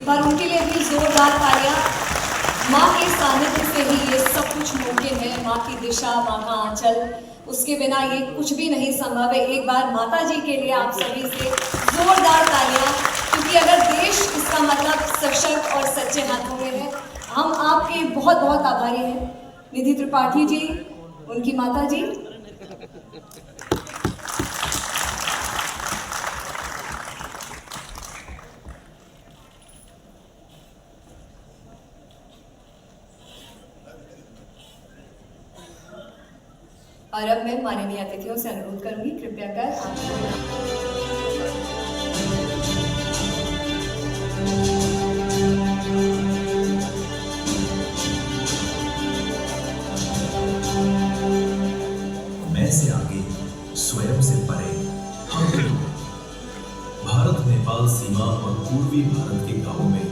पर उनके लिए भी जोरदार तालियां। माँ के सानिध्य से ही ये सब कुछ मुमकिन है। माँ की दिशा, माँ का आंचल, उसके बिना ये कुछ भी नहीं संभव है। एक बार माता जी के लिए आप सभी से जोरदार तालियां, क्योंकि अगर देश, इसका मतलब सशक्त और सच्चे हाथों में है। हम आपके बहुत बहुत आभारी हैं। निधि त्रिपाठी जी, उनकी माता जी। और अब मैं माननीय अतिथियों से अनुरोध करूंगी, कृपया कर मैं से आगे, स्वयं से परे, हम भारत नेपाल सीमा और पूर्वी भारत के गांवों में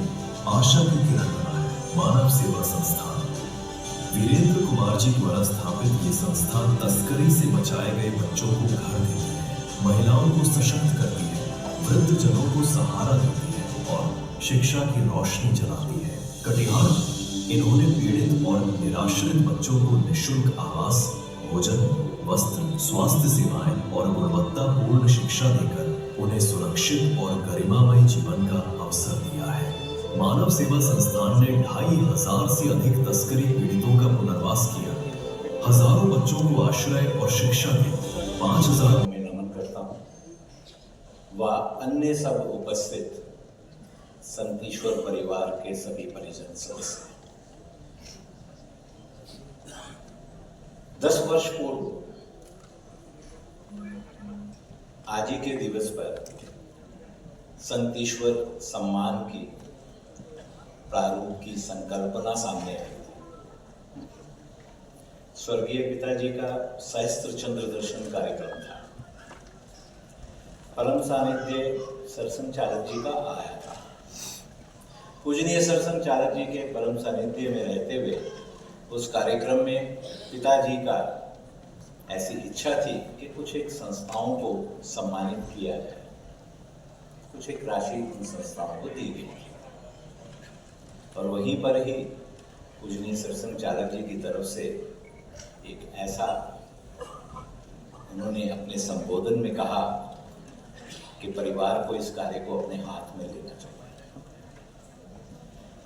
आशा की किरण बना है मानव सेवा संस्थान। वीरेंद्र कुमार जी द्वारा स्थापित ये संस्थान तस्करी से बचाए गए बच्चों को घर देती है, महिलाओं को सशक्त करती है, वृद्ध जनों को सहारा देती है और शिक्षा की रोशनी जलाती है। कटिहार इन्होंने पीड़ित और निराश्रित बच्चों को निःशुल्क आवास, भोजन, वस्त्र, स्वास्थ्य सेवाएं और गुणवत्तापूर्ण शिक्षा देकर उन्हें सुरक्षित और गरिमामय जीवन का अवसर दिया है। मानव सेवा संस्थान ने 2500 से अधिक तस्करी पीड़ितों का पुनर्वास किया, हजारों बच्चों को आश्रय और शिक्षा दी। 5000 में नमन करता हूँ व अन्य सब उपस्थित संत ईश्वर परिवार के सभी परिजन सदस्य। 10 वर्ष पूर्व आज ही के दिवस पर संत ईश्वर सम्मान की प्रारूप की संकल्पना सामने आई थी। स्वर्गीय पिताजी का सहस्त्र चंद्र दर्शन कार्यक्रम था। परम सानिध्य सरसंघ चालक जी का आया था। पूजनीय सरसंघ चालक जी के परम सानिध्य में रहते हुए उस कार्यक्रम में पिताजी का ऐसी इच्छा थी कि कुछ एक संस्थाओं को सम्मानित किया जाए, कुछ एक राशि उन संस्थाओं को दी गई और वहीं पर ही पूजनीय सरसंघ चालक जी की तरफ से एक ऐसा उन्होंने अपने संबोधन में कहा कि परिवार को इस कार्य को अपने हाथ में लेना चाहिए।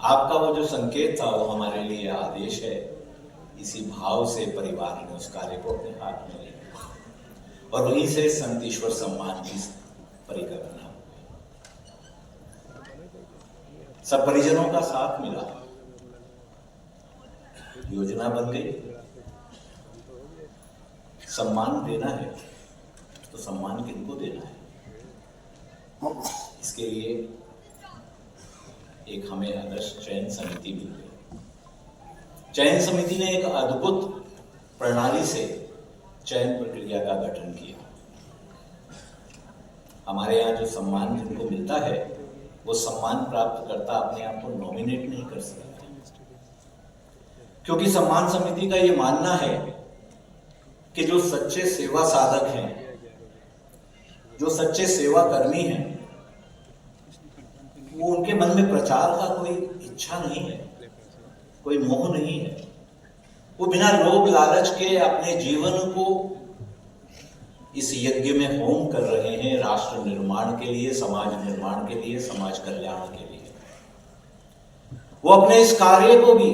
आपका वो जो संकेत था वो हमारे लिए आदेश है। इसी भाव से परिवार ने उस कार्य को अपने हाथ में लिया और वहीं से संत ईश्वर सम्मान की परिकल्पना हुई। सब परिजनों का साथ मिला, योजना बन गई। सम्मान देना है तो सम्मान किनको देना है, इसके लिए एक हमें आदर्श चयन समिति मिल गई। चयन समिति ने एक अद्भुत प्रणाली से चयन प्रक्रिया का गठन किया। हमारे यहाँ जो सम्मान जिनको मिलता है वो सम्मान प्राप्त करता अपने आप को नॉमिनेट नहीं कर सकता, क्योंकि सम्मान समिति का ये मानना है कि जो सच्चे सेवा साधक हैं, जो सच्चे सेवा कर्मी हैं, वो उनके मन में प्रचार का कोई इच्छा नहीं है, कोई मोह नहीं है। वो बिना लोभ लालच के अपने जीवन को इस यज्ञ में होम कर रहे हैं, राष्ट्र निर्माण के लिए, समाज निर्माण के लिए, समाज कल्याण के लिए। वो अपने इस कार्य को भी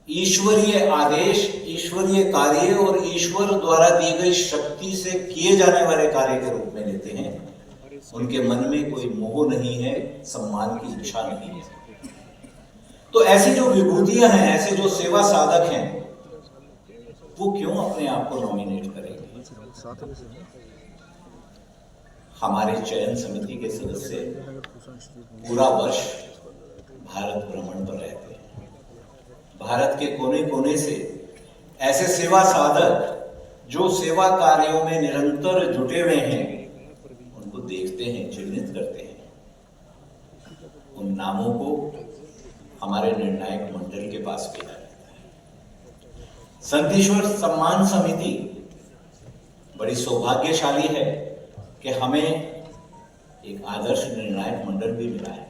ईश्वरीय आदेश, ईश्वरीय कार्य और ईश्वर द्वारा दी गई शक्ति से किए जाने वाले कार्य के रूप में लेते हैं। उनके मन में कोई मोह नहीं है, सम्मान की इच्छा नहीं है। तो ऐसी जो विभूतियां हैं, ऐसे जो सेवा साधक हैं, वो क्यों अपने आप को नॉमिनेट करेंगे? हमारे चयन समिति के सदस्य पूरा वर्ष भारत भ्रमण पर रहते हैं। भारत के कोने कोने से ऐसे सेवा साधक जो सेवा कार्यों में निरंतर जुटे हुए हैं, उनको देखते हैं, चिन्हित करते हैं। उन नामों को हमारे निर्णायक मंडल के पास भेजा जाता है। संत ईश्वर सम्मान समिति बड़ी सौभाग्यशाली है कि हमें एक आदर्श निर्णायक मंडल भी मिला है।